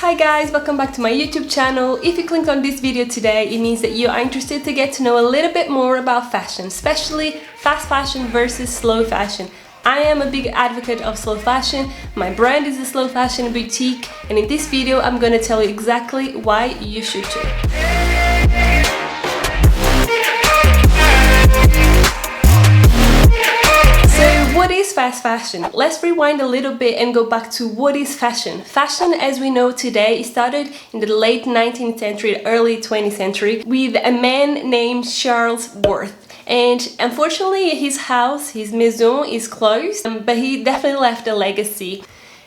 Hi guys, welcome back to my YouTube channel. If you clicked on this video today, it means that you are interested to get to know a little bit more about fashion, especially fast fashion versus slow fashion. I am a big advocate of slow fashion. My brand is a slow fashion boutique, and in this video I'm going to tell you exactly why you should too. What is fast fashion? Let's rewind a little bit and go back to what is fashion. Fashion as we know today started in the late 19th century, early 20th century with a man named Charles Worth. And unfortunately his house, his maison, is closed, but he definitely left a legacy.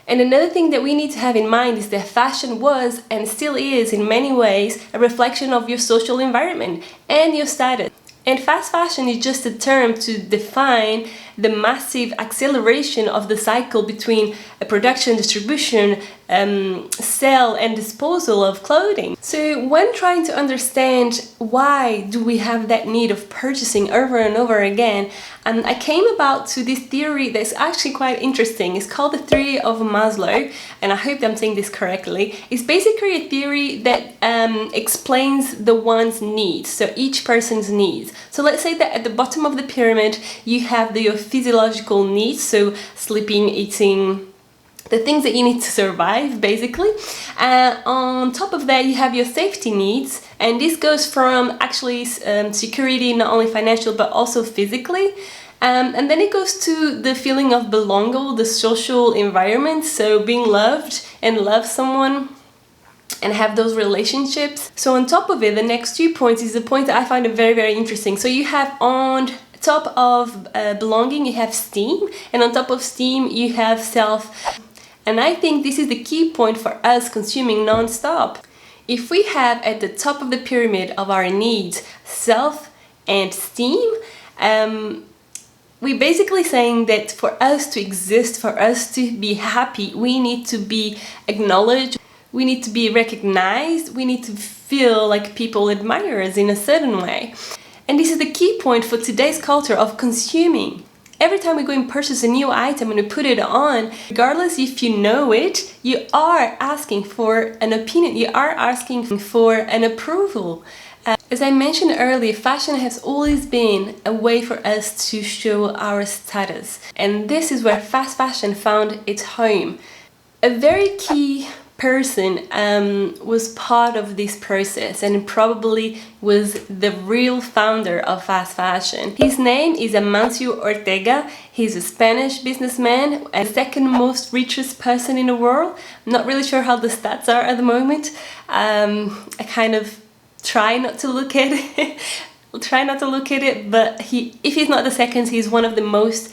And another thing that we need to have in mind is that fashion was and still is in many ways a reflection of your social environment and your status. And fast fashion is just a term to define the massive acceleration of the cycle between a production, distribution, sale and disposal of clothing. So when trying to understand why do we have that need of purchasing over and over again, I came about to this theory that's actually quite interesting. It's called the theory of Maslow, and I hope I'm saying this correctly. It's basically a theory that explains the one's needs, so each person's needs. So let's say that at the bottom of the pyramid you have your physiological needs, so sleeping, eating, the things that you need to survive basically. On top of that you have your safety needs, and this goes from actually security, not only financial but also physically. And then it goes to the feeling of belonging, the social environment, so being loved and love someone and have those relationships. So on top of it, the next 2 points is the point that I find very, very interesting. So you have on top of belonging, you have esteem, and on top of esteem, you have self. And I think this is the key point for us consuming non-stop. If we have at the top of the pyramid of our needs, self and esteem, we're basically saying that for us to exist, for us to be happy, we need to be acknowledged, we need to be recognized, we need to feel like people admire us in a certain way. And this is the key point for today's culture of consuming. Every time we go and purchase a new item and we put it on, regardless if you know it, you are asking for an opinion, you are asking for an approval. As I mentioned earlier, fashion has always been a way for us to show our status. And this is where fast fashion found its home. A very key person was part of this process and probably was the real founder of fast fashion. His name is Amancio Ortega. He's a Spanish businessman and the second most richest person in the world. I'm not really sure how the stats are at the moment. I kind of try not to look at it, but if he's not the second, he's one of the most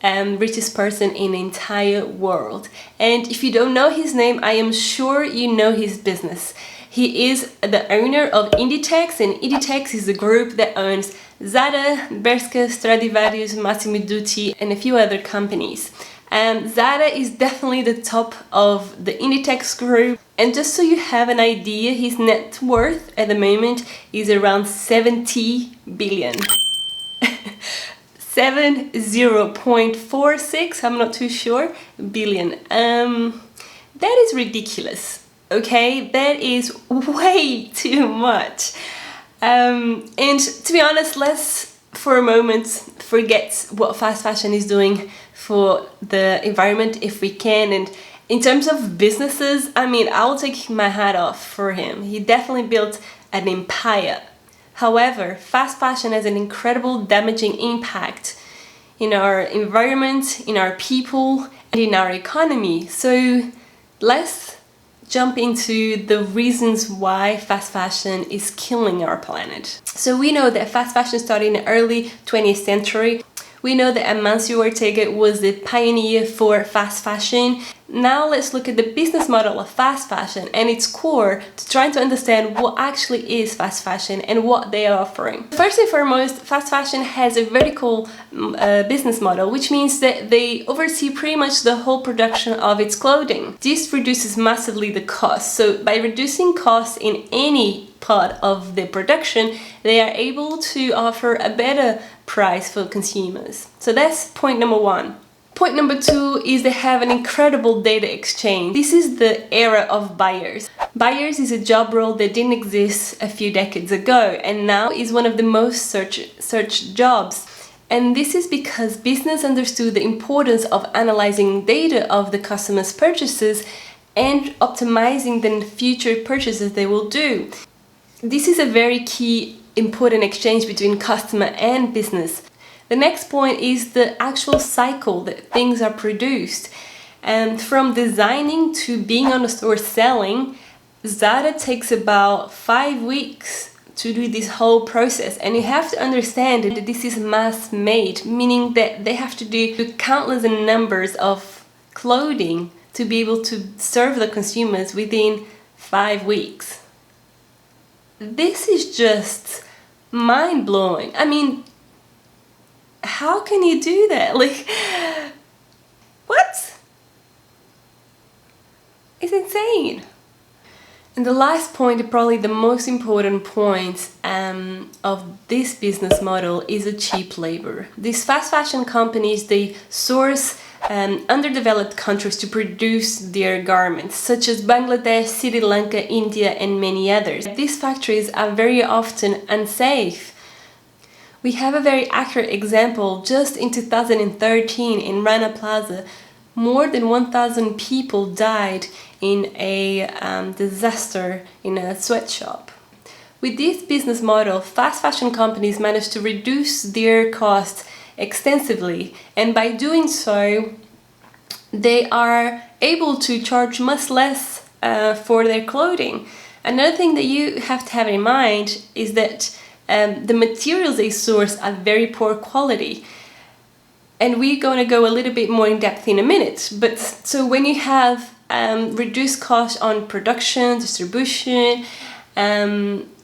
richest person in the entire world. And if you don't know his name, I am sure you know his business. He is the owner of Inditex, and Inditex is the group that owns Zara, Bershka, Stradivarius, Massimo Dutti and a few other companies. Zara is definitely the top of the Inditex group, and just so you have an idea, his net worth at the moment is around 70 billion. 70.46, I'm not too sure, billion. That is ridiculous, okay? That is way too much. And to be honest, let's for a moment forget what fast fashion is doing for the environment if we can. And in terms of businesses, I mean, I'll take my hat off for him. He definitely built an empire. However, fast fashion has an incredible damaging impact in our environment, in our people, and in our economy. So let's jump into the reasons why fast fashion is killing our planet. So we know that fast fashion started in the early 20th century. We know that Amancio Ortega was the pioneer for fast fashion. Now let's look at the business model of fast fashion and its core to try to understand what actually is fast fashion and what they are offering. First and foremost, fast fashion has a vertical business model, which means that they oversee pretty much the whole production of its clothing. This reduces massively the cost. So by reducing costs in any part of the production, they are able to offer a better price for consumers. So that's point number one. Point number 2 is they have an incredible data exchange. This is the era of buyers. Buyers is a job role that didn't exist a few decades ago and now is one of the most searched jobs. And this is because business understood the importance of analyzing data of the customer's purchases and optimizing the future purchases they will do. This is a very key important exchange between customer and business. The next point is the actual cycle that things are produced. And from designing to being on the store selling, Zara takes about 5 weeks to do this whole process. And you have to understand that this is mass made, meaning that they have to do countless numbers of clothing to be able to serve the consumers within 5 weeks. This is just mind-blowing. I mean, how can you do that? Like, what? It's insane. And the last point, probably the most important point of this business model, is a cheap labor. These fast fashion companies, they source underdeveloped countries to produce their garments, such as Bangladesh, Sri Lanka, India, and many others. These factories are very often unsafe. We have a very accurate example. Just in 2013 in Rana Plaza, more than 1,000 people died in a disaster in a sweatshop. With this business model, fast fashion companies managed to reduce their costs extensively, and by doing so, they are able to charge much less for their clothing. Another thing that you have to have in mind is that the materials they source are very poor quality. And we're going to go a little bit more in depth in a minute. But so when you have reduced costs on production, distribution,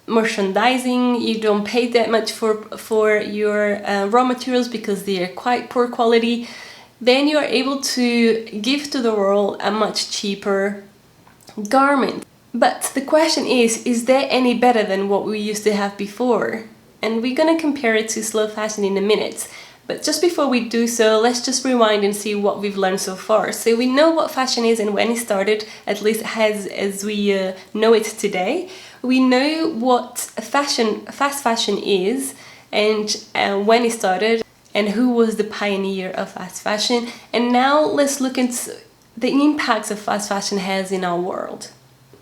merchandising, you don't pay that much for your raw materials because they are quite poor quality, then you are able to give to the world a much cheaper garment. But the question is there any better than what we used to have before? And we're gonna compare it to slow fashion in a minute. But just before we do so, let's just rewind and see what we've learned so far. So we know what fashion is and when it started, at least as we know it today. We know what fast fashion is and when it started and who was the pioneer of fast fashion. And now let's look into the impacts of fast fashion has in our world.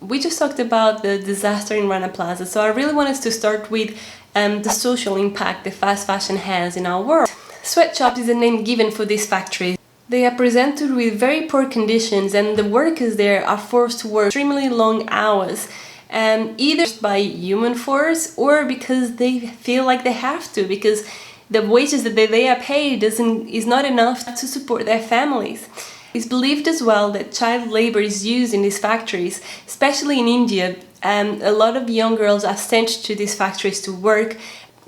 We just talked about the disaster in Rana Plaza, so I really want us to start with the social impact that fast fashion has in our world. Sweatshops is a name given for these factories. They are presented with very poor conditions and the workers there are forced to work extremely long hours, either by human force or because they feel like they have to, because the wages that they are paid is not enough to support their families. It's believed as well that child labor is used in these factories, especially in India. A lot of young girls are sent to these factories to work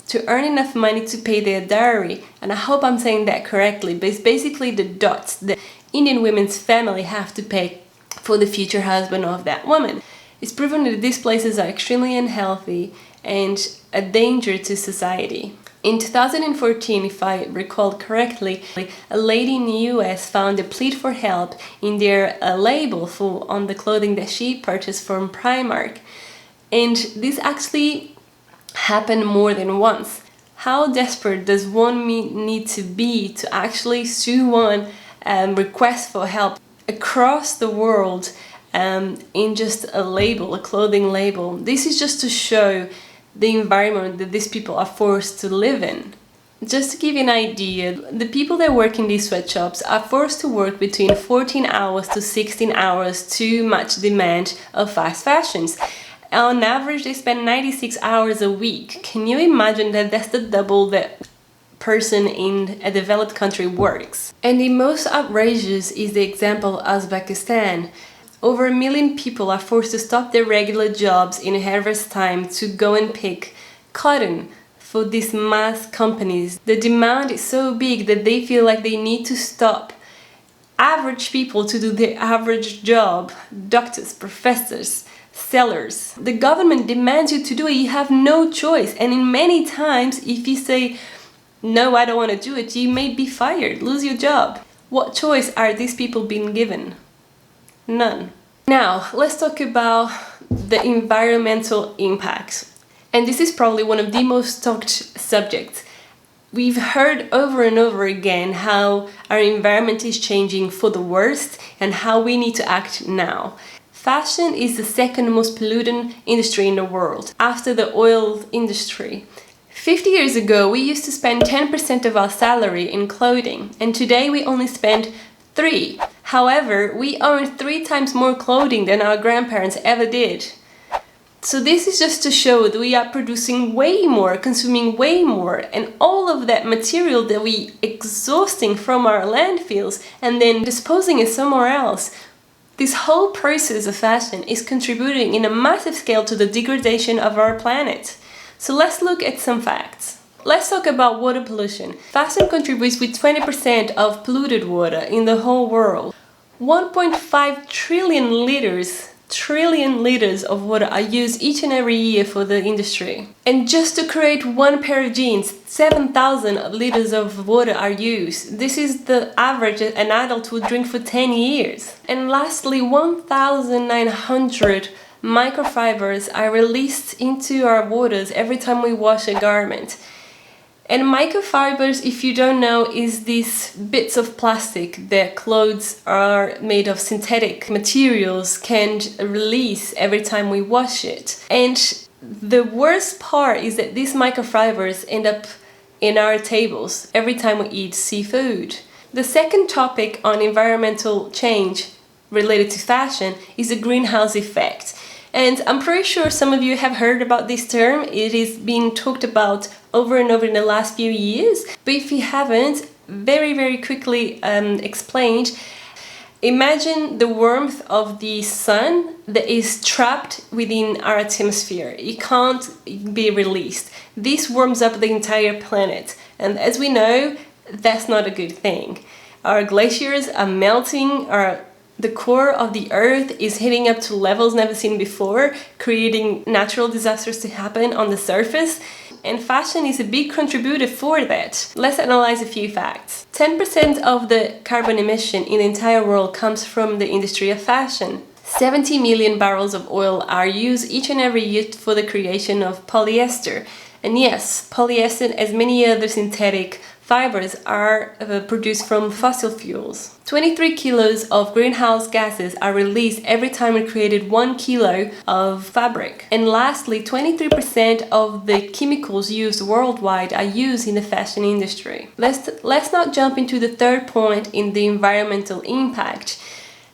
to earn enough money to pay their dowry. And I hope I'm saying that correctly, but it's basically the dots that Indian women's family have to pay for the future husband of that woman. It's proven that these places are extremely unhealthy and a danger to society. In 2014, if I recall correctly, a lady in the US found a plea for help in their label on the clothing that she purchased from Primark. And this actually happened more than once. How desperate does one need to be to actually sue one and request for help across the world in just a label, a clothing label? This is just to show the environment that these people are forced to live in. Just to give you an idea, the people that work in these sweatshops are forced to work between 14 hours to 16 hours to match demand of fast fashions. On average, they spend 96 hours a week. Can you imagine that that's the double that person in a developed country works? And the most outrageous is the example of Uzbekistan. Over 1 million people are forced to stop their regular jobs in harvest time to go and pick cotton for these mass companies. The demand is so big that they feel like they need to stop average people to do their average job. Doctors, professors, sellers. The government demands you to do it. You have no choice. And in many times, if you say, no, I don't want to do it, you may be fired, lose your job. What choice are these people being given? None. Now, let's talk about the environmental impact. And this is probably one of the most talked subjects. We've heard over and over again how our environment is changing for the worst and how we need to act now. Fashion is the second most pollutant industry in the world, after the oil industry. 50 years ago, we used to spend 10% of our salary in clothing, and today we only spend 3%. However, we own 3 times more clothing than our grandparents ever did. So this is just to show that we are producing way more, consuming way more, and all of that material that we exhausting from our landfills and then disposing it somewhere else. This whole process of fashion is contributing in a massive scale to the degradation of our planet. So let's look at some facts. Let's talk about water pollution. Fashion contributes with 20% of polluted water in the whole world. 1.5 trillion liters of water are used each and every year for the industry. And just to create one pair of jeans, 7,000 liters of water are used. This is the average an adult would drink for 10 years. And lastly, 1,900 microfibers are released into our waters every time we wash a garment. And microfibers, if you don't know, is these bits of plastic that clothes are made of synthetic materials can release every time we wash it. And the worst part is that these microfibers end up in our tables every time we eat seafood. The second topic on environmental change related to fashion is the greenhouse effect. And I'm pretty sure some of you have heard about this term. It is being talked about over and over in the last few years. But if you haven't, very quickly explained, imagine the warmth of the sun that is trapped within our atmosphere. It can't be released. This warms up the entire planet. And as we know, that's not a good thing. Our glaciers are melting, the core of the earth is heating up to levels never seen before, creating natural disasters to happen on the surface. And fashion is a big contributor for that. Let's analyze a few facts. 10% of the carbon emission in the entire world comes from the industry of fashion. 70 million barrels of oil are used each and every year for the creation of polyester. And yes, polyester, as many other synthetic fibers, are produced from fossil fuels. 23 kilos of greenhouse gases are released every time we created 1 kilo of fabric. And lastly, 23% of the chemicals used worldwide are used in the fashion industry. Let's not jump into the third point in the environmental impact: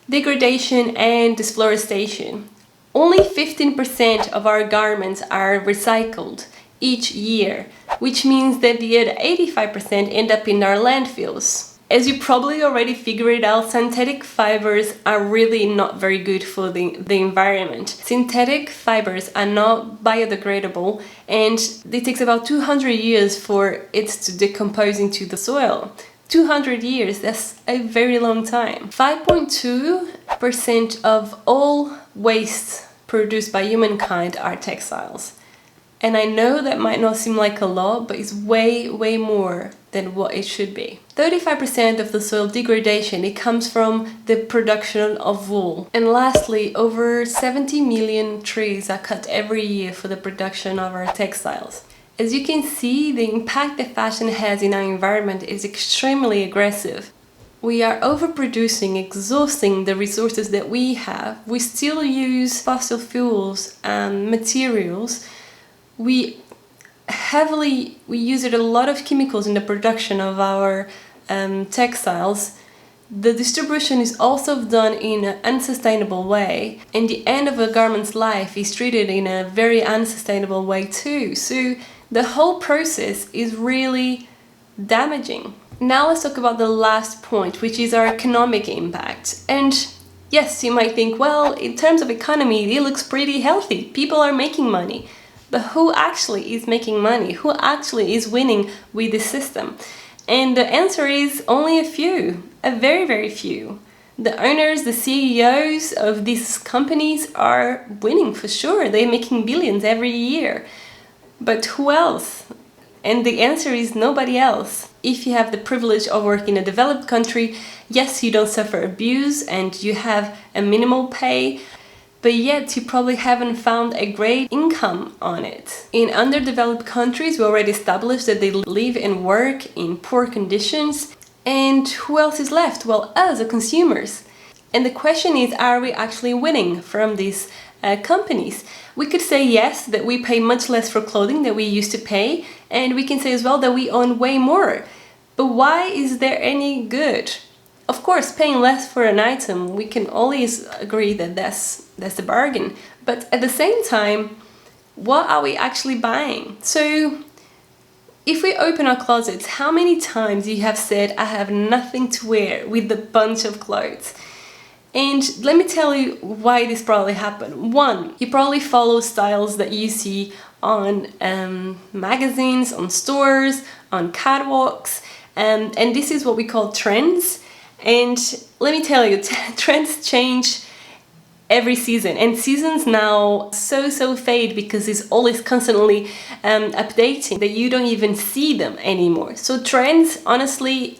degradation and deforestation. Only 15% of our garments are recycled each year, which means that the other 85% end up in our landfills. As you probably already figured out, synthetic fibers are really not very good for the environment. Synthetic fibers are not biodegradable, and it takes about 200 years for it to decompose into the soil. 200 years, that's a very long time. 5.2% of all waste produced by humankind are textiles. And I know that might not seem like a lot, but it's way more than what it should be. 35% of the soil degradation, it comes from the production of wool. And lastly, over 70 million trees are cut every year for the production of our textiles. As you can see, the impact that fashion has in our environment is extremely aggressive. We are overproducing, exhausting the resources that we have. We still use fossil fuels and materials. We use a lot of chemicals in the production of our textiles. The distribution is also done in an unsustainable way, and the end of a garment's life is treated in a very unsustainable way too. So the whole process is really damaging. Now let's talk about the last point, which is our economic impact. And yes, you might think, well, in terms of economy, it looks pretty healthy. People are making money. But who actually is making money? Who actually is winning with the system? And the answer is only a few, a very few. The owners, the CEOs of these companies are winning for sure. They're making billions every year. But who else? And the answer is nobody else. If you have the privilege of working in a developed country, yes, you don't suffer abuse and you have a minimal pay, but yet you probably haven't found a great income on it. In underdeveloped countries, we already established that they live and work in poor conditions. And who else is left? Well, us, the consumers. And the question is, are we actually winning from these companies? We could say yes, that we pay much less for clothing than we used to pay, and we can say as well that we own way more. But why is there any good? Of course, paying less for an item, we can always agree that that's a bargain. But at the same time, what are we actually buying? So if we open our closets, how many times you have said, I have nothing to wear with a bunch of clothes? And let me tell you why this probably happened. One, you probably follow styles that you see on magazines, on stores, on catwalks, and this is what we call trends. And let me tell you, trends change every season, and seasons now so fade because it's always constantly updating that you don't even see them anymore. So trends, honestly,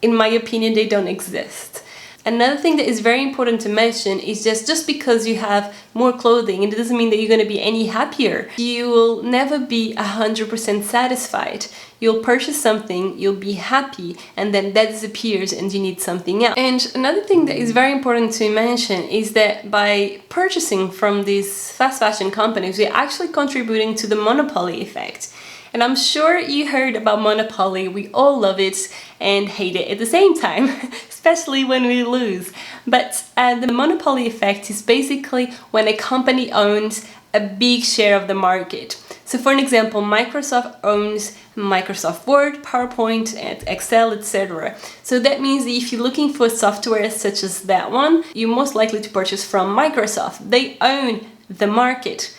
in my opinion, they don't exist. Another thing that is very important to mention is just because you have more clothing, it doesn't mean that you're going to be any happier. You will never be 100% satisfied. You'll purchase something, you'll be happy, and then that disappears and you need something else. And another thing that is very important to mention is that by purchasing from these fast fashion companies, we're actually contributing to the monopoly effect. And I'm sure you heard about monopoly. We all love it and hate it at the same time, especially when we lose. But the monopoly effect is basically when a company owns a big share of the market. So for an example, Microsoft owns Microsoft Word, PowerPoint, and Excel, etc. So that means that if you're looking for software such as that one, you're most likely to purchase from Microsoft. They own the market.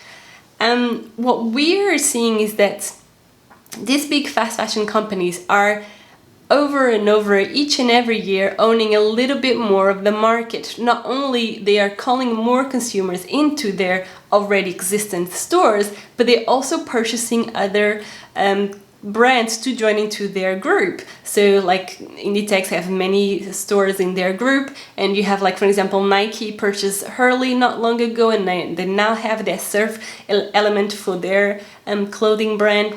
And what we're seeing is that these big fast fashion companies are over and over each and every year owning a little bit more of the market. Not only they are calling more consumers into their already existent stores, but they're also purchasing other brands to join into their group. So like Inditex have many stores in their group, and you have, like, for example, Nike purchased Hurley not long ago, and they now have their surf element for their clothing brand.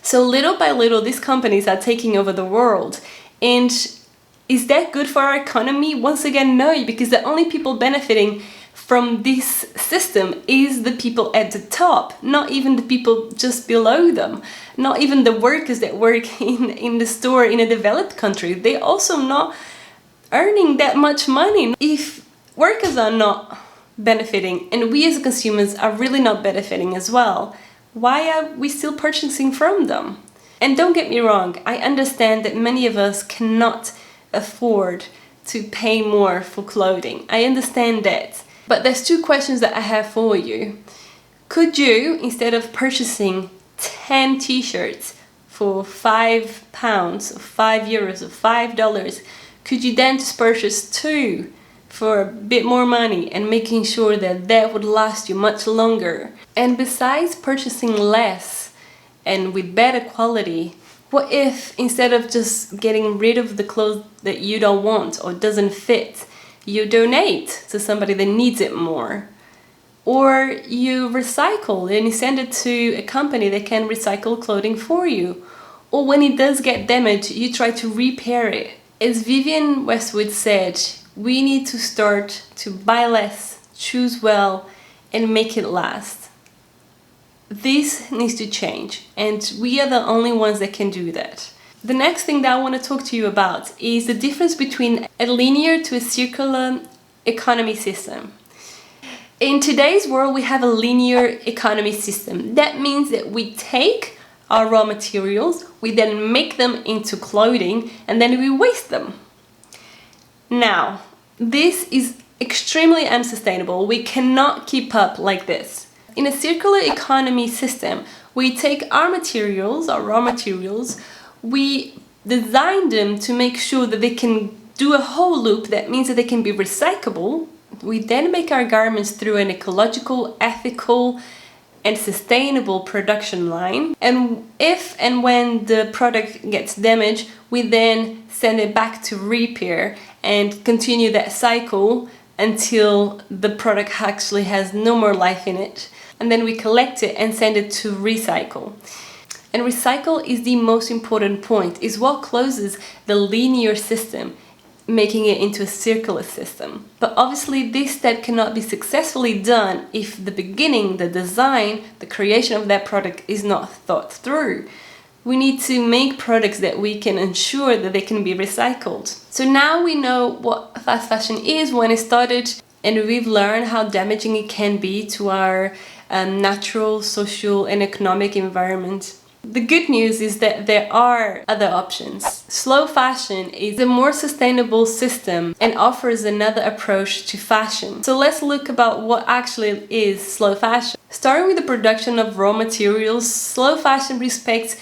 So little by little, these companies are taking over the world. And is that good for our economy? Once again, no, because the only people benefiting from this system is the people at the top, not even the people just below them, not even the workers that work in the store in a developed country. They're also not earning that much money. If workers are not benefiting and we as consumers are really not benefiting as well, why are we still purchasing from them? And don't get me wrong, I understand that many of us cannot afford to pay more for clothing. I understand that. But there's two questions that I have for you. Could you, instead of purchasing 10 t-shirts for £5 or €5 or $5, could you then just purchase 2 for a bit more money and making sure that that would last you much longer? And besides purchasing less and with better quality, what if instead of just getting rid of the clothes that you don't want or doesn't fit, you donate to somebody that needs it more? Or you recycle and you send it to a company that can recycle clothing for you? Or when it does get damaged, you try to repair it? As Vivienne Westwood said, we need to start to buy less, choose well, and make it last. This needs to change, and we are the only ones that can do that. The next thing that I want to talk to you about is the difference between a linear to a circular economy system. In today's world, we have a linear economy system. That means that we take our raw materials, we then make them into clothing, and then we waste them. Now, this is extremely unsustainable. We cannot keep up like this. In a circular economy system, we take our materials, our raw materials, we design them to make sure that they can do a whole loop. That means that they can be recyclable. We then make our garments through an ecological, ethical, and sustainable production line. And if and when the product gets damaged, we then send it back to repair and continue that cycle until the product actually has no more life in it. And then we collect it and send it to recycle. And recycle is the most important point, is what closes the linear system, making it into a circular system. But obviously this step cannot be successfully done if the beginning, the design, the creation of that product is not thought through. We need to make products that we can ensure that they can be recycled. So now we know what fast fashion is, when it started, and we've learned how damaging it can be to our natural, social and economic environment. The good news is that there are other options. Slow fashion is a more sustainable system and offers another approach to fashion. So let's look about what actually is slow fashion. Starting with the production of raw materials, slow fashion respects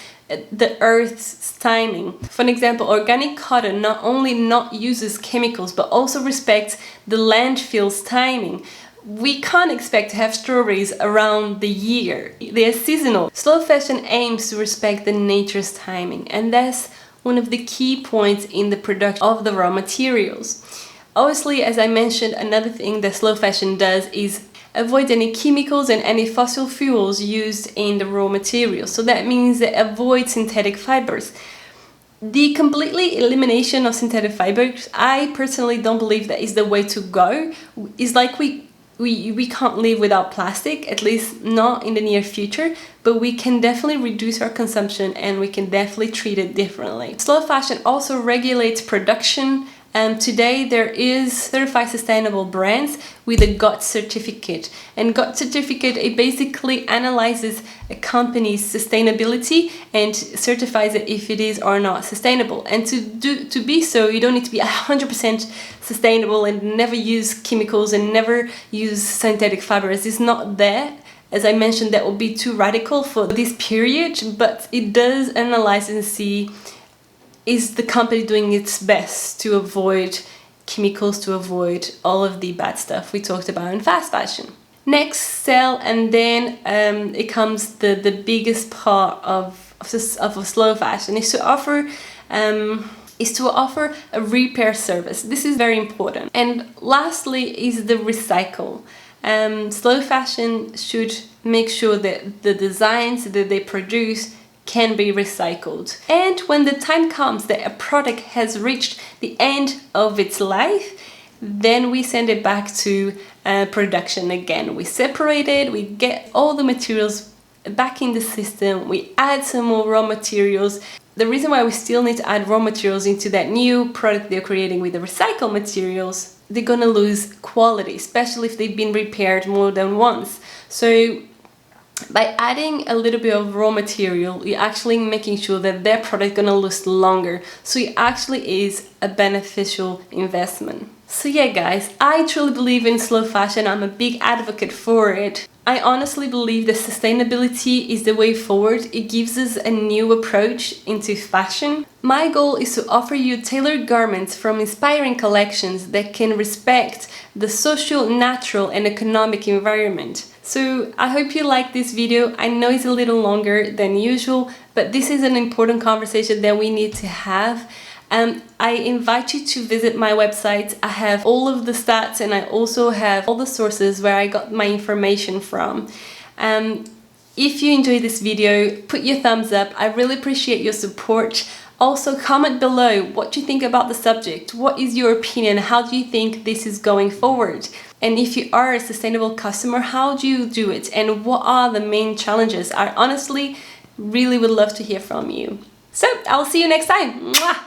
the earth's timing. For an example, organic cotton not only not uses chemicals but also respects the landfill's timing. We can't expect to have strawberries around the year. They are seasonal. Slow fashion aims to respect the nature's timing, and that's one of the key points in the production of the raw materials. Obviously, as I mentioned, another thing that slow fashion does is avoid any chemicals and any fossil fuels used in the raw materials. So that means that avoid synthetic fibers. The completely elimination of synthetic fibers, I personally don't believe that is the way to go. It's like we can't live without plastic, at least not in the near future, but we can definitely reduce our consumption and we can definitely treat it differently. Slow fashion also regulates production. Today there is certified sustainable brands with a GOT certificate, and GOT certificate, it basically analyzes a company's sustainability and certifies it if it is or not sustainable. And to be so, you don't need to be 100% sustainable and never use chemicals and never use synthetic fibers. It's not there. As I mentioned, that would be too radical for this period, but it does analyze and see, is the company doing its best to avoid chemicals, to avoid all of the bad stuff we talked about in fast fashion. Next, sell, and then it comes the biggest part of a slow fashion is to offer a repair service. This is very important. And lastly is the recycle. Slow fashion should make sure that the designs that they produce can be recycled. And when the time comes that a product has reached the end of its life, then we send it back to production again. We separate it, we get all the materials back in the system, we add some more raw materials. The reason why we still need to add raw materials into that new product they're creating with the recycled materials, they're gonna lose quality, especially if they've been repaired more than once. So by adding a little bit of raw material, you're actually making sure that their product is gonna last longer. So it actually is a beneficial investment. So yeah guys, I truly believe in slow fashion. I'm a big advocate for it. I honestly believe that sustainability is the way forward. It gives us a new approach into fashion. My goal is to offer you tailored garments from inspiring collections that can respect the social, natural and economic environment. So I hope you like this video. I know it's a little longer than usual, but this is an important conversation that we need to have. I invite you to visit my website. I have all of the stats and I also have all the sources where I got my information from. If you enjoyed this video, put your thumbs up. I really appreciate your support. Also, comment below what you think about the subject. What is your opinion? How do you think this is going forward? And if you are a sustainable customer, how do you do it? And what are the main challenges? I honestly really would love to hear from you. So, I'll see you next time. Mwah!